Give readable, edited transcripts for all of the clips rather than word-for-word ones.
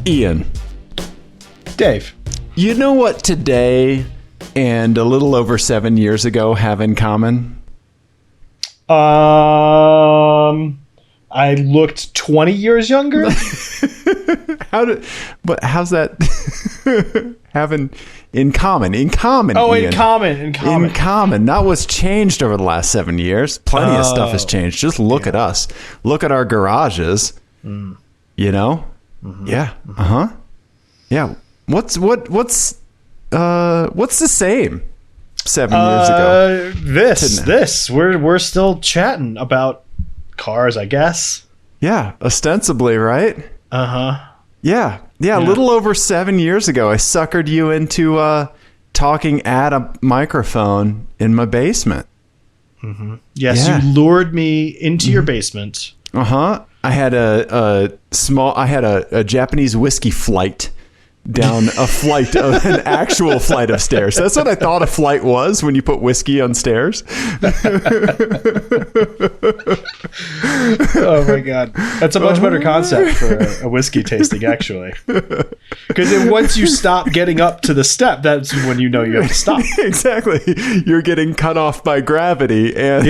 Ian. Dave. You know what today and a little over 7 years ago have in common? I looked 20 years younger. How's that having in common? In common. Oh, Ian. in common. Not what's changed over the last 7 years. Plenty of stuff has changed. Just look at us. Look at our garages. You know? Mm-hmm. Yeah. Uh-huh. Yeah. What's the same 7 years ago? We're still chatting about cars, I guess. Yeah, ostensibly, right? Uh-huh. Yeah. A little over 7 years ago, I suckered you into talking at a microphone in my basement. Mm-hmm. Yes, you lured me into your basement. Uh-huh. I had a Japanese whiskey flight down an actual flight of stairs. That's what I thought a flight was when you put whiskey on stairs. Oh my God. That's a much better concept for a whiskey tasting, actually. Because once you stop getting up to the step, that's when you know you have to stop. Exactly. You're getting cut off by gravity and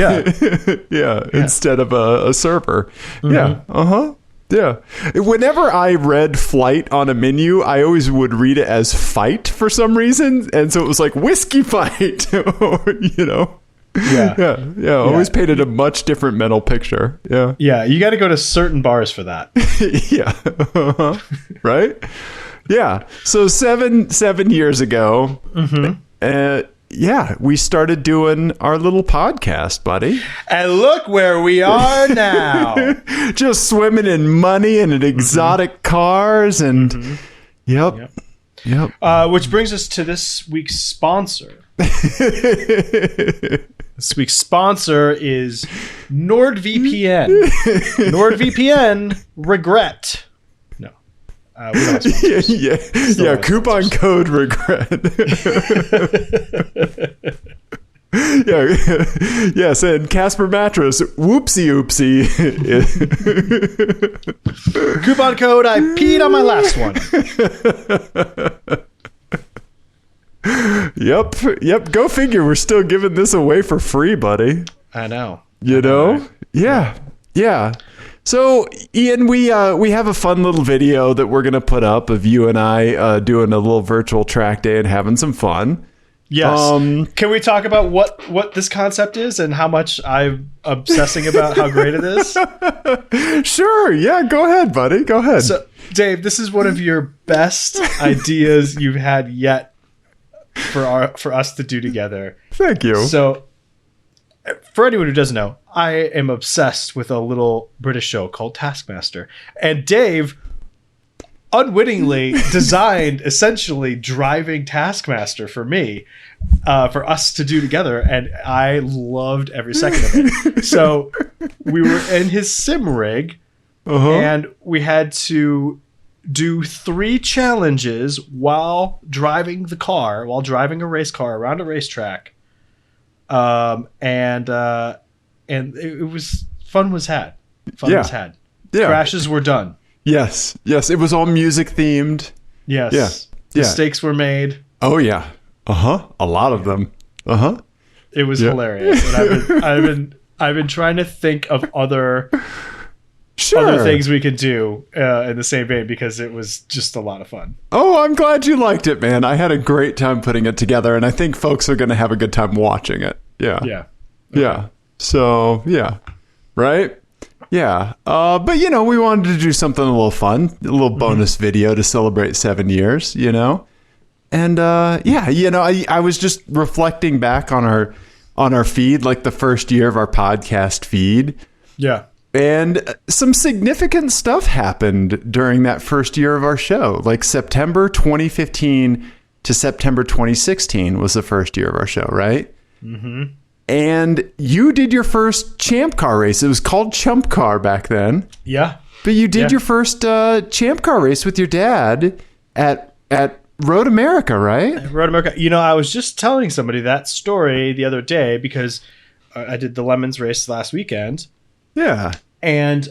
instead of a server. Mm-hmm. Yeah. Uh-huh. Yeah. Whenever I read flight on a menu, I always would read it as fight for some reason. And so it was like whiskey fight, you know? Yeah. Always painted a much different mental picture. Yeah. Yeah. You got to go to certain bars for that. Yeah. Uh-huh. Right? Yeah. So seven years ago, we started doing our little podcast, buddy. And look where we are now. Just swimming in money and in exotic cars and Yep. Which brings us to this week's sponsor. This week's sponsor is NordVPN. NordVPN regret. No. We don't have yeah. Coupon code regret. Yes, and Casper mattress. Whoopsie. Coupon code. I peed on my last one. Yep. Go figure. We're still giving this away for free, buddy. I know. You know? Right? Yeah. So, Ian, we have a fun little video that we're going to put up of you and I doing a little virtual track day and having some fun. Yes. Can we talk about what this concept is and how much I'm obsessing about how great it is? Sure. Yeah, go ahead, buddy. Go ahead. So, Dave, this is one of your best ideas you've had yet for us to do together. Thank you. So, for anyone who doesn't know, I am obsessed with a little British show called Taskmaster. And Dave unwittingly designed essentially driving Taskmaster for me, for us to do together. And I loved every second of it. So we were in his sim rig and we had to do 3 challenges while driving a race car around a racetrack. And it was fun was had. Was had. Yeah. Crashes were done. Yes. It was all music themed. Yes. Yeah. Mistakes were made. Oh yeah. A lot of them. It was hilarious. And I've been trying to think of other things we could do in the same vein because it was just a lot of fun. Oh, I'm glad you liked it, man. I had a great time putting it together, and I think folks are going to have a good time watching it. Yeah. Okay. Yeah. So right. Yeah. But we wanted to do something a little fun, a little bonus video to celebrate 7 years, And I was just reflecting back on our feed, like the first year of our podcast feed. Yeah. And some significant stuff happened during that first year of our show. Like September 2015 to September 2016 was the first year of our show, right? Mm-hmm. And you did your first champ car race. It was called Chump Car back then. Yeah. But you did your first champ car race with your dad at Road America, right? Road America. I was just telling somebody that story the other day because I did the Lemons race last weekend. Yeah. And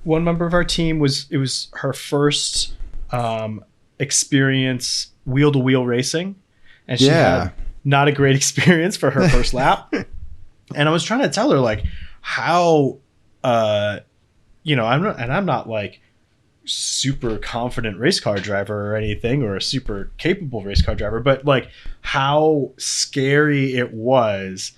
one member of our team it was her first experience wheel-to-wheel racing, and she had not a great experience for her first lap. And I was trying to tell her like how I'm not like super confident race car driver or anything, or a super capable race car driver, but like how scary it was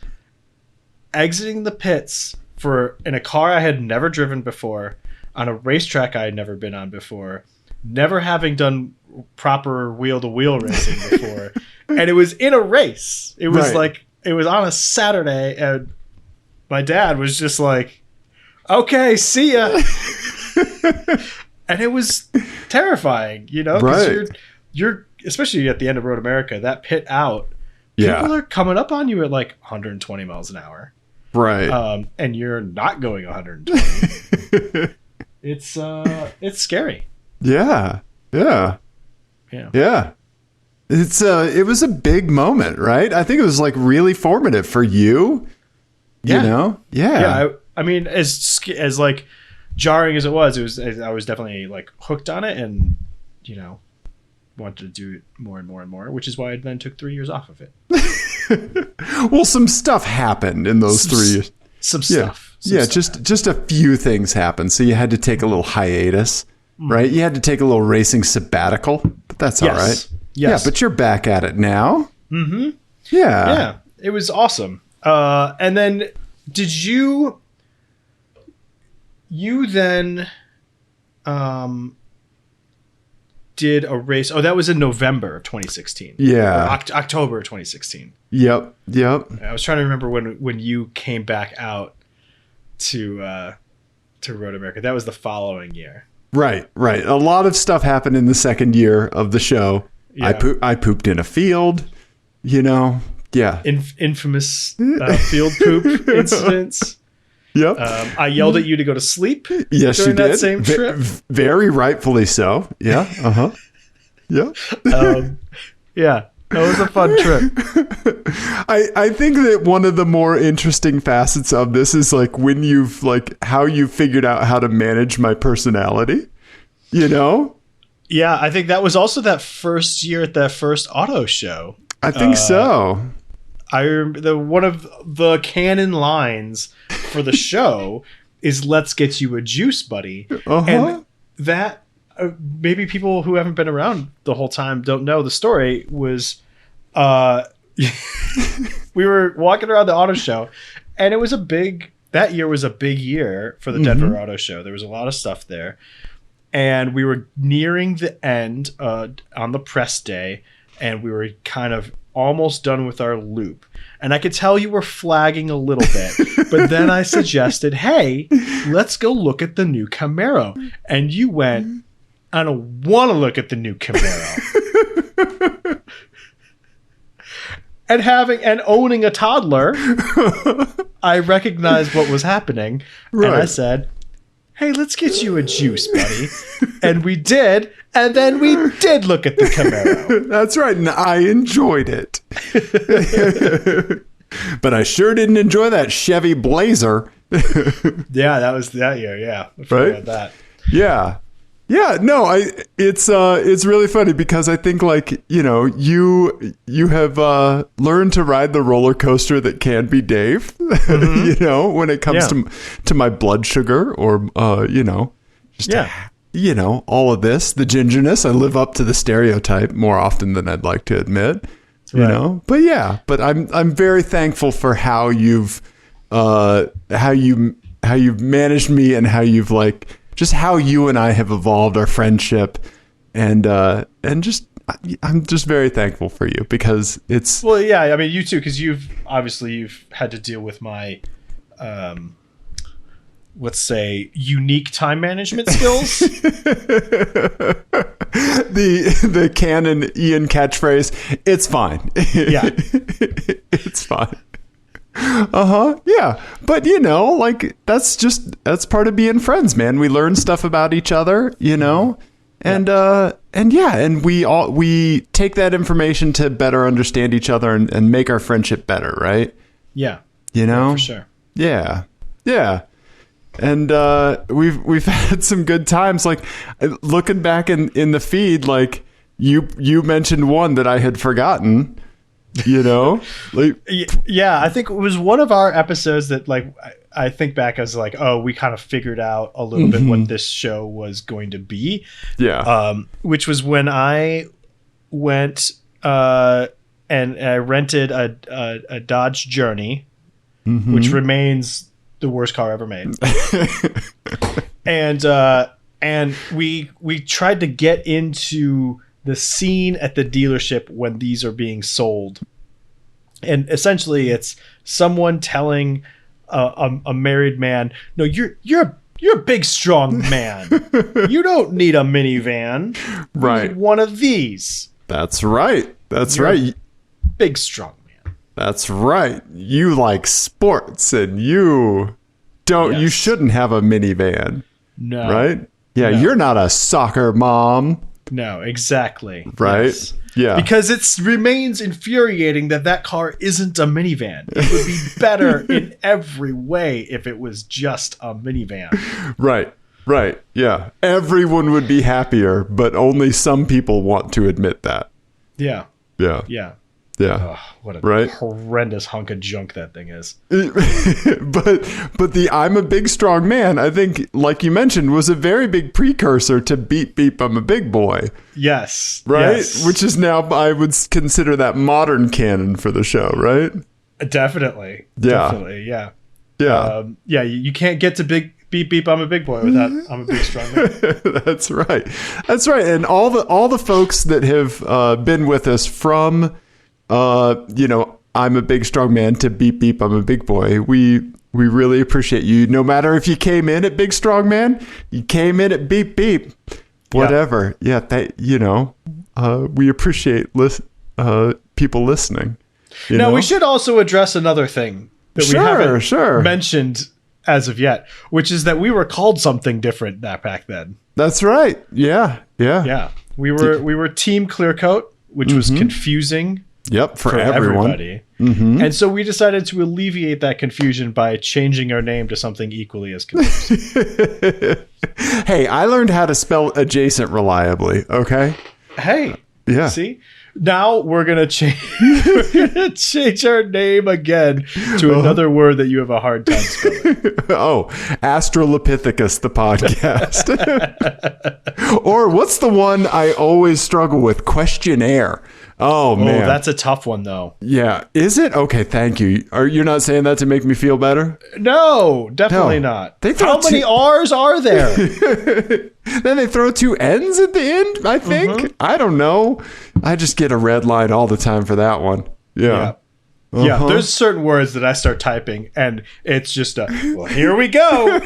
exiting the pits in a car I had never driven before, on a racetrack I had never been on before, never having done proper wheel-to-wheel racing before. And it was in a race. It was like, it was on a Saturday, and my dad was just like, okay, see ya. And it was terrifying, because you're especially at the end of Road America, that pit out, people are coming up on you at like 120 miles an hour. Right. And you're not going 120. It's scary. Yeah. Yeah. Yeah. Yeah. It was a big moment, right? I think it was like really formative for you. Yeah. You know? Yeah. Yeah. I mean, as like jarring as it was, I was definitely like hooked on it, and wanted to do it more and more and more, which is why I then took 3 years off of it. Well, some stuff happened in those 3 years. Some stuff. Just a few things happened. So you had to take a little hiatus, right? You had to take a little racing sabbatical, but that's all right. Yes. Yeah, but you're back at it now. Mm-hmm. Yeah. Yeah. It was awesome. And then did you then did a race? Oh, that was in November of 2016. Yeah. October of 2016. Yep. I was trying to remember when you came back out to Road America. That was the following year. Right. A lot of stuff happened in the second year of the show. Yeah. I pooped in a field, Yeah. Infamous field poop incidents. Yep. I yelled at you to go to sleep. Yes, during you did. That same trip. Very rightfully so. Yeah. Yeah. Yeah. That was a fun trip. I think that one of the more interesting facets of this is like when you've like how you figured out how to manage my personality. Yeah, I think that was also that first year at that first auto show. I think so. I remember one of the canon lines for the show is "Let's get you a juice, buddy," and that maybe people who haven't been around the whole time don't know the story. Was we were walking around the auto show, and it was that year was a big year for the Denver Auto Show. There was a lot of stuff there, and we were nearing the end on the press day, and we were kind of almost done with our loop, and I could tell you were flagging a little bit, but then I suggested, hey, let's go look at the new Camaro, and you went, I don't want to look at the new Camaro. And owning a toddler, I recognized what was happening, and I said, hey, let's get you a juice, buddy. And we did. And then we did look at the Camaro. That's right. And I enjoyed it. But I sure didn't enjoy that Chevy Blazer. Yeah, that was that year. Yeah. I forgot about that. Yeah. Yeah, no, it's really funny because I think like, you have learned to ride the roller coaster that can be Dave, when it comes to my blood sugar or, just, all of this, the gingerness. I live up to the stereotype more often than I'd like to admit, but I'm very thankful for how you've managed me and how you've like, just how you and I have evolved our friendship, and just I'm just very thankful for you because it's I mean you too, because you've had to deal with my let's say unique time management skills. the canon Ian catchphrase, it's fine. Yeah. It's fine. Yeah. But like that's part of being friends, man. We learn stuff about each other, and we take that information to better understand each other and make our friendship better, right? Yeah. For sure. Yeah. Yeah. And we've had some good times. Like looking back in the feed, like you mentioned one that I had forgotten. You know, like yeah, I think it was one of our episodes that like I think back as like, oh, we kind of figured out a little bit what this show was going to be. Yeah. Which was when I went and I rented a Dodge Journey, which remains the worst car ever made. and we tried to get into the scene at the dealership when these are being sold. And essentially it's someone telling a married man, no, you're a big, strong man. You don't need a minivan. Right. You need one of these. That's right. That's You're right. Big, strong man. That's right. You like sports and you don't, you shouldn't have a minivan. No. Right? Yeah. No. You're not a soccer mom. No, exactly. Right? Yes. Yeah. Because it remains infuriating that car isn't a minivan. It would be better in every way if it was just a minivan. Right. Right. Yeah. Everyone would be happier, but only some people want to admit that. Yeah. Yeah. Yeah. Yeah. Oh, what a horrendous hunk of junk that thing is. but the I'm a big strong man, I think, like you mentioned, was a very big precursor to beep beep I'm a big boy. Yes. Right? Yes. Which is now, I would consider that modern canon for the show, right? Definitely. Yeah. Definitely. Yeah. Yeah. Yeah. You can't get to big beep beep I'm a big boy without I'm a big strong man. That's right. That's right. And all the folks that have been with us from I'm a big strong man to beep beep I'm a big boy. We really appreciate you. No matter if you came in at big strong man, you came in at beep beep, whatever. Yeah, we appreciate people listening. Now we should also address another thing that we haven't mentioned as of yet, which is that we were called something different back then. That's right. Yeah. We were Team Clear Coat, which was confusing. Yep, for everyone. Everybody. And so we decided to alleviate that confusion by changing our name to something equally as confusing. Hey, I learned how to spell adjacent reliably, okay? Hey. Yeah. See? Now we're going to change our name again to another word that you have a hard time spelling. Oh, Australopithecus, the podcast. Or what's the one I always struggle with? Questionnaire. Oh, man. That's a tough one, though. Yeah. Is it? Okay, thank you. You're not saying that to make me feel better? No, definitely not. How many R's are there? Then they throw 2 N's at the end, I think. I don't know. I just get a red line all the time for that one. Yeah. Yeah, there's certain words that I start typing, and it's just well, here we go.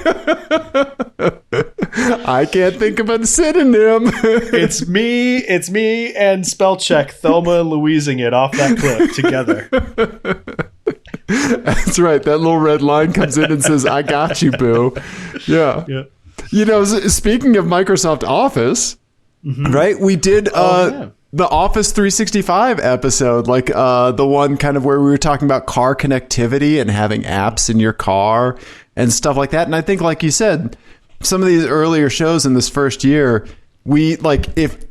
I can't think of a synonym. It's me, and spell check Thelma and Louising it off that clip together. That's right. That little red line comes in and says, I got you, boo. Yeah. Speaking of Microsoft Office, right? We did the Office 365 episode, like the one kind of where we were talking about car connectivity and having apps in your car and stuff like that. And I think, like you said, some of these earlier shows in this first year, we like if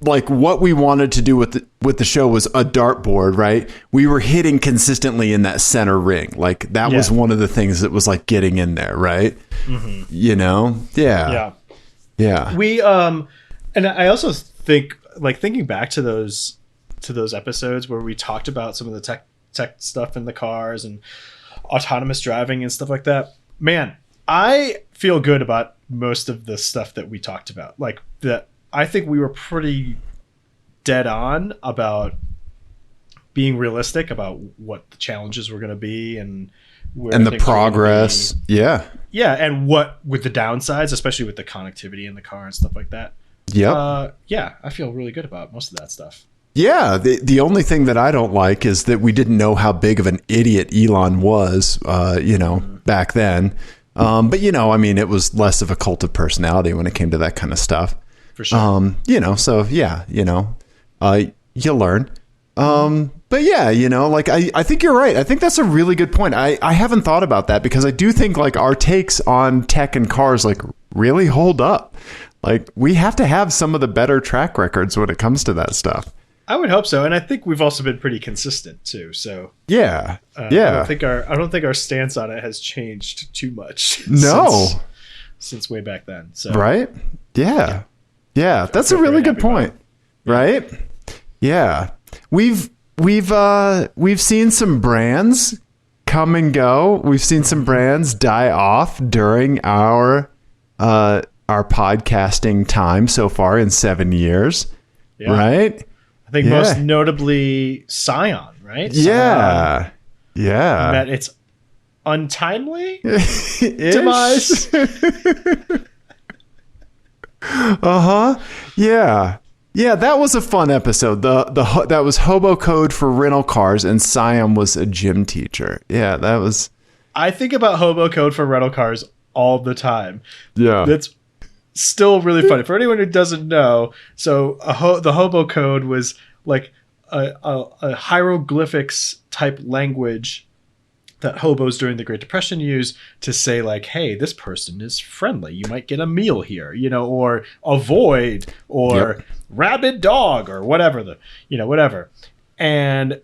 like what we wanted to do with the show was a dartboard, right? We were hitting consistently in that center ring. Like that was one of the things that was like getting in there, right? You know? Yeah. We and I also think, like, thinking back to those episodes where we talked about some of the tech stuff in the cars and autonomous driving and stuff like that, man, I feel good about most of the stuff that we talked about. Like, that I think we were pretty dead on about being realistic about what the challenges were going to be and the progress. Yeah, and what with the downsides, especially with the connectivity in the car and stuff like that. Yep. I feel really good about most of that stuff. Yeah, the only thing that I don't like is that we didn't know how big of an idiot Elon was, back then. But, I mean, it was less of a cult of personality when it came to that kind of stuff. For sure. So, yeah, you learn. But yeah, like I think you're right. I think that's a really good point. I haven't thought about that because I do think like our takes on tech and cars like really hold up. Like we have to have some of the better track records when it comes to that stuff. I would hope so, and I think we've also been pretty consistent too. So yeah. I don't think our stance on it has changed too much. No, since way back then. So right? Yeah. That's a really good point. Right? Yeah. We've seen some brands come and go. We've seen some brands die off during our podcasting time so far in 7 years. Yeah. Right? I think most notably Scion, right? Yeah. Yeah. Met its untimely demise. Yeah. Yeah, that was a fun episode. That was Hobo Code for rental cars, and Siam was a gym teacher. Yeah, that was. I think about Hobo Code for rental cars all the time. Yeah, that's still really funny for anyone who doesn't know. So the Hobo Code was like a hieroglyphics type language that hobos during the Great Depression used to say like, hey, this person is friendly. You might get a meal here, or avoid, or rabid dog, or whatever whatever. And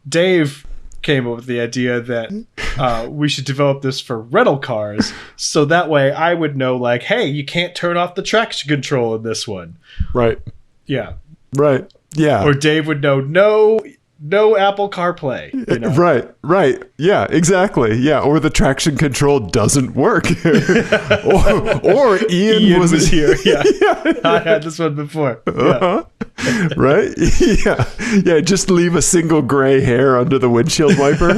Dave came up with the idea that we should develop this for rental cars. So that way I would know like, hey, you can't turn off the traction control in this one. Right. Yeah. Right. Yeah. Or Dave would know, no Apple CarPlay. Right. Yeah, exactly. Yeah, or the traction control doesn't work. or Ian was here. Yeah. I had this one before. Yeah. Right? Yeah, just leave a single gray hair under the windshield wiper.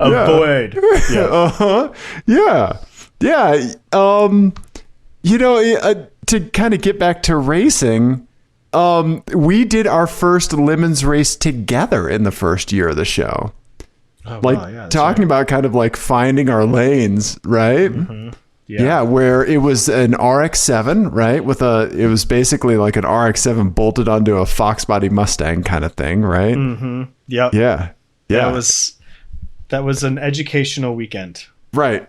Avoid. Yeah. To kind of get back to racing, we did our first Lemons race together in the first year of the show. Talking about kind of like finding our lanes, right? Mm-hmm. Yeah, where it was an RX-7, right? It was basically like an RX-7 bolted onto a Fox body Mustang kind of thing, right? Mm-hmm. Yep. Yeah. That was an educational weekend. Right.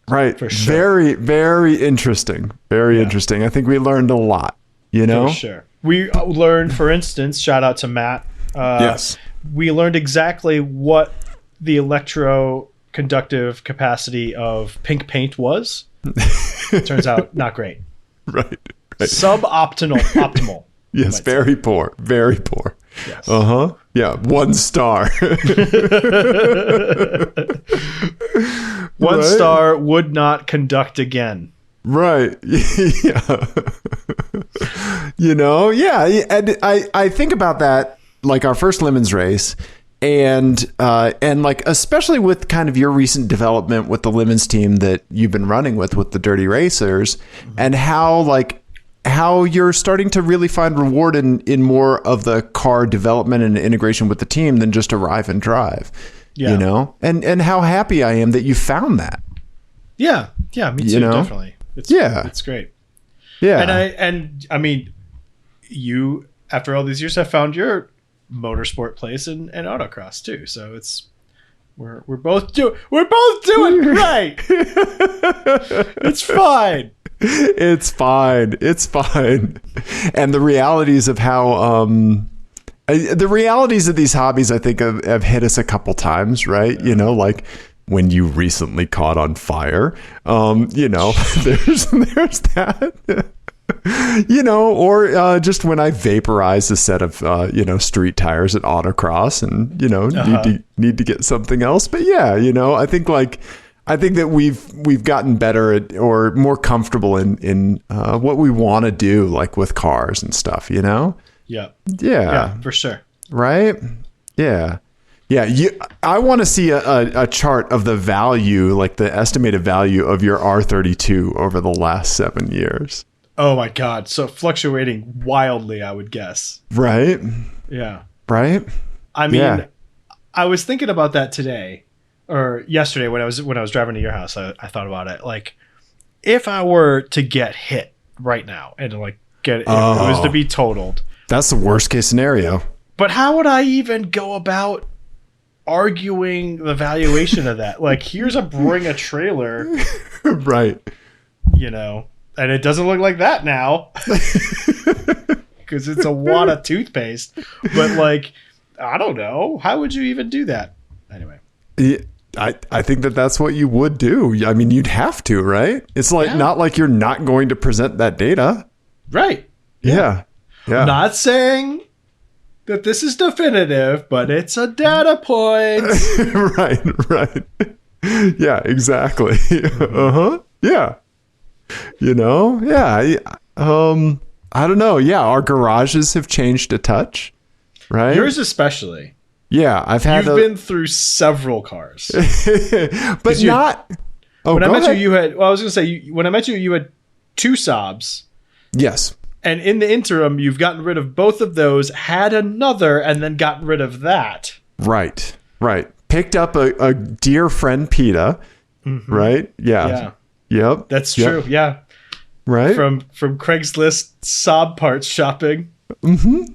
For sure. Very, very interesting. Very interesting. I think we learned a lot, For sure. We learned, for instance, shout out to Matt. Yes. We learned exactly what the electroconductive capacity of pink paint was. Turns out not great. Right. Optimal. Yes, very poor. Very poor. Yes. Yeah, 1 star. One star would not conduct again. Right. Yeah. And I think about that, like our first Lemons race, and like especially with kind of your recent development with the Lemons team that you've been running with the Dirty Racers, and how you're starting to really find reward in more of the car development and integration with the team than just arrive and drive. Yeah. And how happy I am that you found that. Yeah, me too, definitely. It's great. Yeah. And I mean, you, after all these years, have found your motorsport place in autocross too. So we're both doing great. It's fine. It's fine. And the realities of how the realities of these hobbies, I think, have hit us a couple times, right? Like when you recently caught on fire, there's that. Or just when I vaporized a set of street tires at autocross and need to get something else. But I think that we've gotten better at, or more comfortable in what we want to do, like with cars and stuff. Yeah, for sure. Right. Yeah. I want to see a chart of the value, like the estimated value of your R32 over the last 7 years. Oh my God. So fluctuating wildly, I would guess. Right. Yeah. Right. I mean, I was thinking about that today or yesterday when I was driving to your house. I thought about it. Like, if I were to get hit right now and like it was to be totaled. That's the worst case scenario. But how would I even go about arguing the valuation of that? Like, here's bring a trailer. Right. You know, and it doesn't look like that now. Because it's a wad of toothpaste. But, like, I don't know. How would you even do that? Anyway. Yeah, I think that's what you would do. I mean, you'd have to, right? It's like not like you're not going to present that data. Right. Yeah. I'm not saying that this is definitive, but it's a data point. Right. Yeah, exactly. Yeah. You know, yeah. I don't know. Yeah, our garages have changed a touch, right? Yours especially. Yeah, You've been through several cars. But not... when I met you had... Well, I was going to say, when I met you had 2 Saabs. Yes. And in the interim, you've gotten rid of both of those, had another, and then gotten rid of that. Right. Picked up a dear friend, PETA. Mm-hmm. Right? Yeah. Yep. That's true. Yeah. Right? From Craigslist Saab parts shopping. Mm-hmm.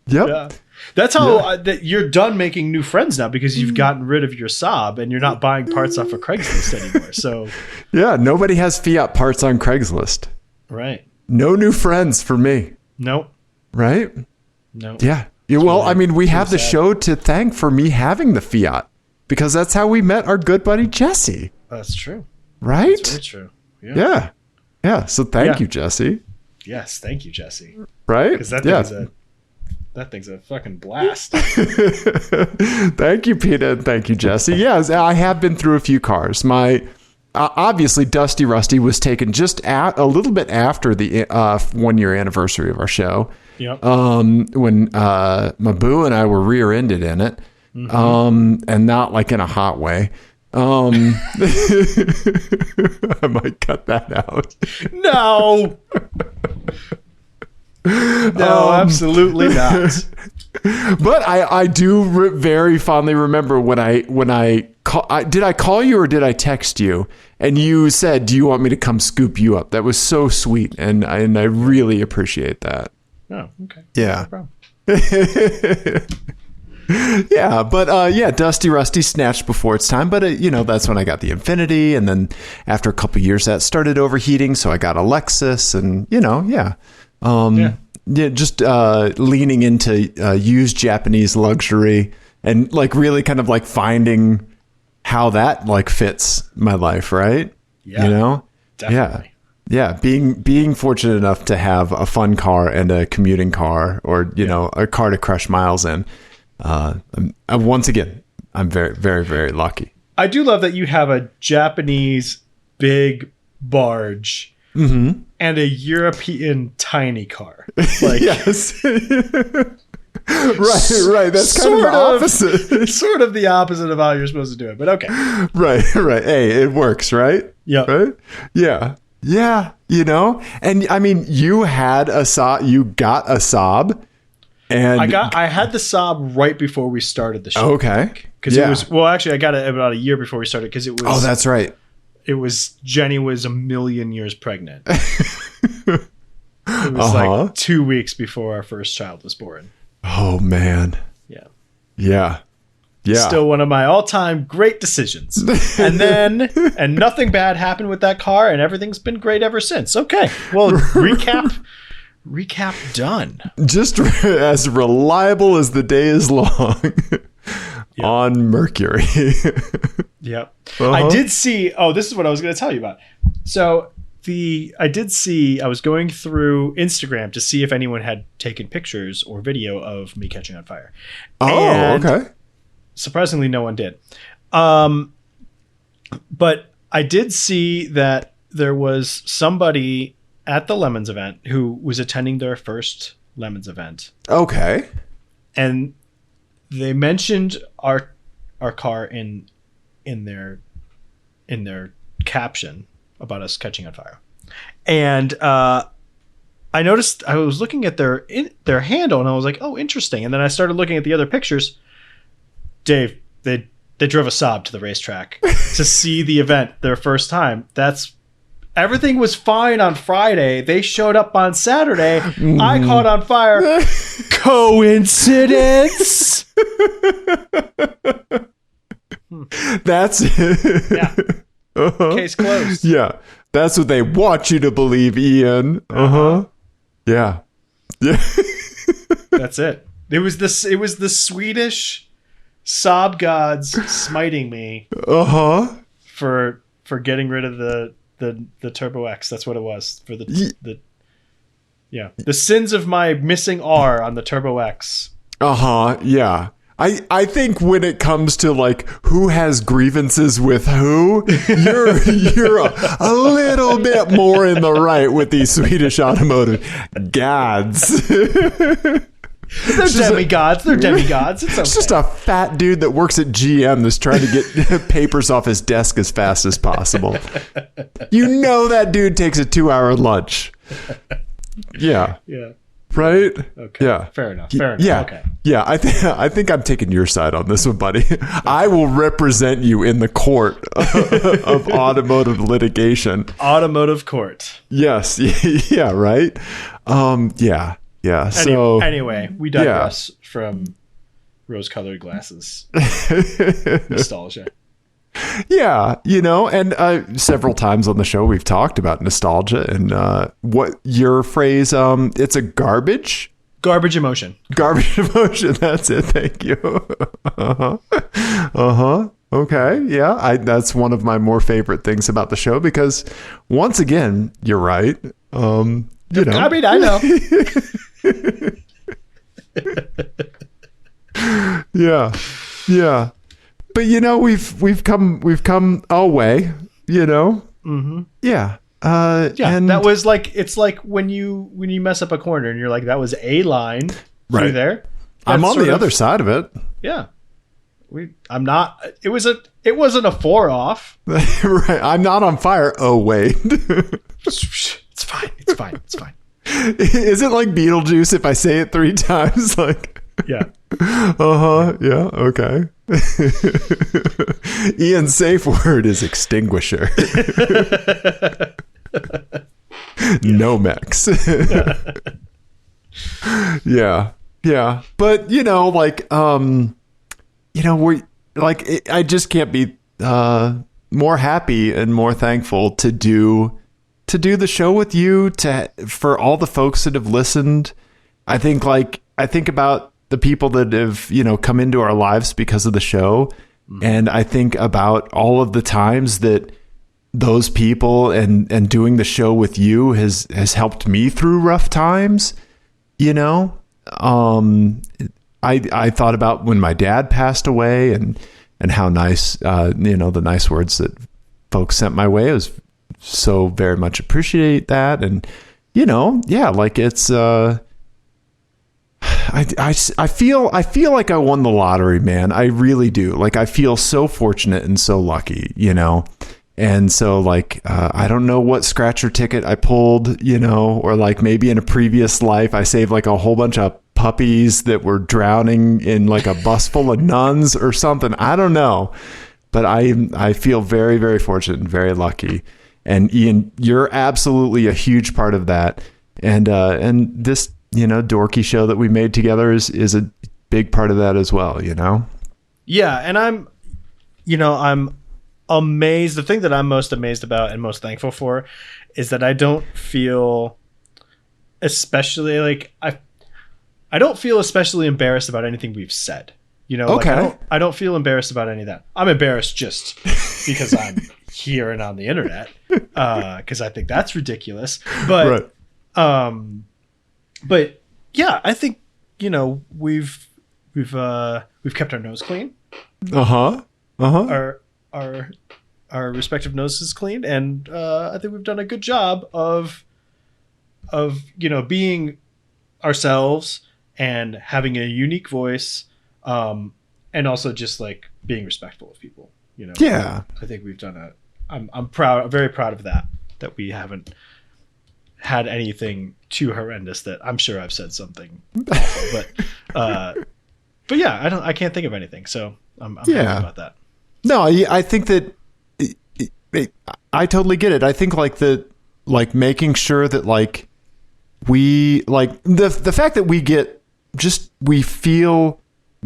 Yep. Yeah. That's how that you're done making new friends now, because you've gotten rid of your Saab and you're not buying parts off of Craigslist anymore. So yeah, nobody has Fiat parts on Craigslist. Right. No new friends for me. Nope. Right? No. Yeah. Well, I mean, we have the show to thank for me having the Fiat, because that's how we met our good buddy Jesse. That's true. Right? That's very true. Yeah. So thank you, Jesse. Yes, thank you, Jesse. Right? Because that thing's a fucking blast. Thank you, PETA, and thank you, Jesse. Yes, I have been through a few cars. My obviously Dusty Rusty was taken just a little bit after the 1-year anniversary of our show. Yep. When my boo and I were rear-ended in it, and not like in a hot way. I might cut that out. No. No, absolutely not. But I do very fondly remember when I did I call you or did I text you? And you said, "Do you want me to come scoop you up?" That was so sweet, and I really appreciate that. Oh, okay. Yeah. No problem. Yeah, but Dusty Rusty snatched before its time. But that's when I got the Infinity, and then after a couple of years that started overheating, so I got a Lexus, and just leaning into used Japanese luxury, and like really kind of like finding how that like fits my life, right? Yeah, definitely. Yeah, being fortunate enough to have a fun car and a commuting car, or a car to crush miles in. Once again, I'm very, very, very lucky. I do love that you have a Japanese big barge and a European tiny car. Like, yes. Right. That's kind of the opposite. Sort of the opposite of how you're supposed to do it, but okay. Right. Hey, it works, right? Yeah. Right? Yeah. And I mean, you got a Saab. And I had the Saab right before we started the show. Okay. Because it was, well, actually I got it about a year before we started, because it was. Oh, that's right. Jenny was a million years pregnant. It was like 2 weeks before our first child was born. Oh man. Yeah. Still one of my all-time great decisions. And nothing bad happened with that car, and everything's been great ever since. Okay. Well, recap done. Just as reliable as the day is long. On Mercury. Yep. I did see, this is what I was going to tell you about. So I was going through Instagram to see if anyone had taken pictures or video of me catching on fire. Okay. Surprisingly, no one did. But I did see that there was somebody at the Lemons event who was attending their first Lemons event. Okay. And they mentioned our car in their caption about us catching on fire. And I noticed, I was looking at their handle, and I was like, oh, interesting. And then I started looking at the other pictures. Dave, they drove a Saab to the racetrack to see the event their first time. That's everything was fine on Friday. They showed up on Saturday. I caught on fire. Coincidence? That's Yeah. Case closed. Yeah. That's what they want you to believe, Ian. Yeah. Yeah. That's it. It was the Swedish sob gods smiting me. For getting rid of the Turbo X. That's what it was. For the sins of my missing R on the Turbo X. Yeah. I think when it comes to like who has grievances with who, you're a little bit more in the right with these Swedish automotive gods. They're demigods. They're demigods. It's okay. It's just a fat dude that works at GM that's trying to get papers off his desk as fast as possible. You know that dude takes a 2-hour lunch. Yeah. Yeah. Right? Okay. Yeah. Fair enough. Yeah. Okay. Yeah. I think I'm taking your side on this one, buddy. I will represent you in the court of automotive litigation. Automotive court. Yes. Yeah. Right. Yeah. Yeah. So anyway, we digress from rose-colored glasses. Nostalgia. Yeah, and several times on the show we've talked about nostalgia and what your phrase, it's a garbage emotion. Garbage emotion, that's it, thank you. Okay, yeah, that's one of my more favorite things about the show because, once again, you're right. I mean, I know. Yeah. But we've come our way, Mm-hmm. Yeah. And that was like, it's like when you mess up a corner and you're like, that was a line through there. I'm on the other side of it. Yeah. I'm not. It wasn't a 4 off. Right. I'm not on fire. Oh wait. It's fine. Is it like Beetlejuice if I say it 3 times? Like. Yeah. Yeah. Okay. Ian's safe word is extinguisher. Nomex. Yeah. But I just can't be more happy and more thankful to do the show with you, for all the folks that have listened. I think about the people that have, come into our lives because of the show. And I think about all of the times that those people and doing the show with you has helped me through rough times. I thought about when my dad passed away and how nice, the nice words that folks sent my way. I was so very much appreciate that. And, it's, I feel like I won the lottery, man. I really do. Like, I feel so fortunate and so lucky, and so I don't know what scratcher ticket I pulled, or like maybe in a previous life, I saved like a whole bunch of puppies that were drowning in like a bus full of nuns or something. I don't know, but I feel very, very fortunate and very lucky. And Ian, you're absolutely a huge part of that. And this, dorky show that we made together is a big part of that as well, Yeah. And I'm amazed. The thing that I'm most amazed about and most thankful for is that I don't feel especially I don't feel especially embarrassed about anything we've said. Okay. I don't feel embarrassed about any of that. I'm embarrassed just because I'm here and on the internet, because I think that's ridiculous. But right. But yeah, I think we've kept our nose clean. Our respective noses clean, and I think we've done a good job of being ourselves and having a unique voice, and also just like being respectful of people. Yeah, I think we've done I'm proud, very proud of that we haven't had anything too horrendous that I'm sure I've said something awful, but yeah, I can't think of anything, so I'm happy about that. No, I think that I totally get it. I think like making sure that like we like the fact that we feel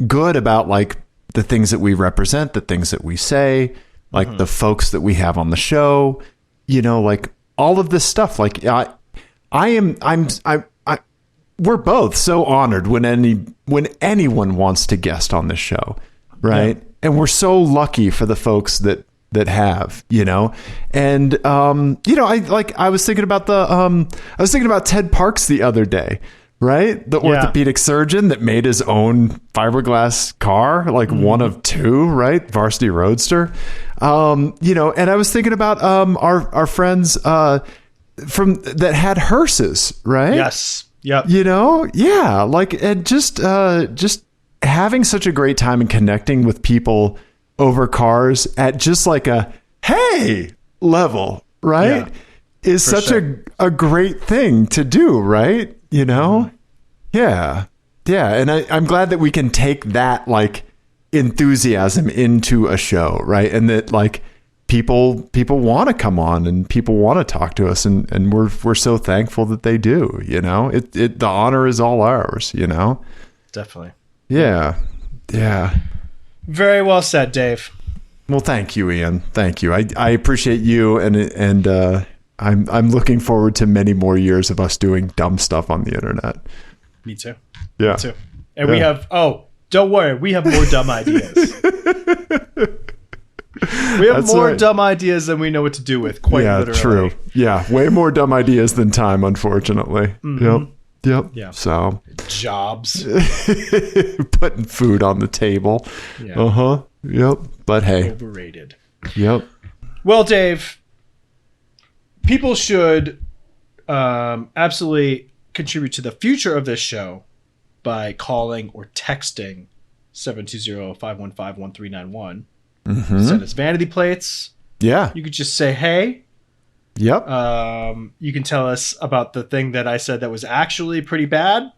good about like the things that we represent, the things that we say, like the folks that we have on the show, like all of this stuff. Like we're both so honored when anyone wants to guest on this show, right? Yeah. And we're so lucky for the folks that have, and I was thinking about Ted Parks the other day, right? The orthopedic surgeon that made his own fiberglass car, like one of two, right? Varsity Roadster. And I was thinking about our friends from that had hearses, right? Yes. Yep. Like, and just having such a great time and connecting with people over cars at just like a hey level, right? Yeah, is such a great thing to do, right? Yeah. And I'm glad that we can take that like enthusiasm into a show, right? And that like people want to come on and people want to talk to us, and we're so thankful that they do. The honor is all ours. Definitely. Yeah. Very well said, Dave. Well, thank you, Ian. Thank you. I appreciate you, and I'm looking forward to many more years of us doing dumb stuff on the internet. Me too. Yeah. Me too. And we have. Oh, don't worry. We have more dumb ideas. We have more dumb ideas than we know what to do with. Quite literally. Yeah, true. Yeah, way more dumb ideas than time, unfortunately. Yep. Yeah. So jobs, putting food on the table. Yeah. Yep. But hey, overrated. Yep. Well, Dave, people should absolutely contribute to the future of this show by calling or texting 720-515-1391. Send us vanity plates. Yeah. You could just say, hey. Yep. You can tell us about the thing that I said that was actually pretty bad.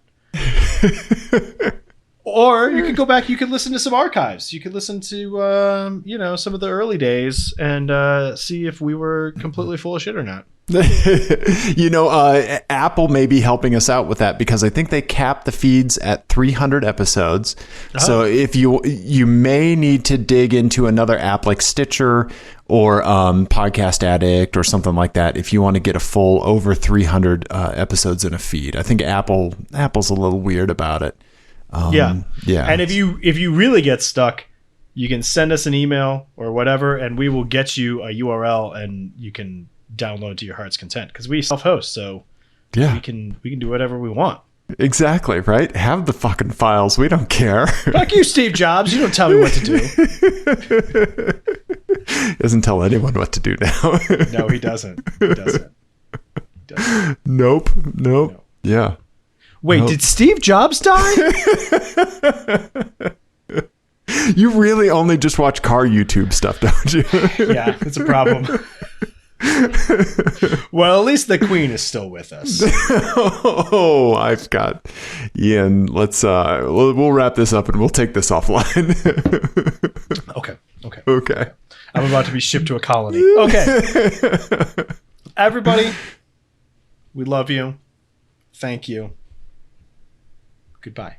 Or you can go back, you can listen to some archives. You could listen to, some of the early days and see if we were completely full of shit or not. Apple may be helping us out with that because I think they cap the feeds at 300 episodes. So if you may need to dig into another app like Stitcher or Podcast Addict or something like that if you want to get a full over 300 episodes in a feed. I think Apple's a little weird about it. Yeah. And if you really get stuck, you can send us an email or whatever, and we will get you a URL and you can download to your heart's content because we self-host, so we can do whatever we want. Exactly, right? Have the fucking files. We don't care. Fuck you, Steve Jobs. You don't tell me what to do. He doesn't tell anyone what to do now. No, he doesn't. He doesn't. Nope. Yeah. Wait, did Steve Jobs die? You really only just watch car YouTube stuff, don't you? Yeah, it's a problem. Well, at least the Queen is still with us. Oh, I've got Ian. Let's we'll wrap this up and we'll take this offline. Okay. I'm about to be shipped to a colony. Okay. Everybody, we love you. Thank you. Goodbye.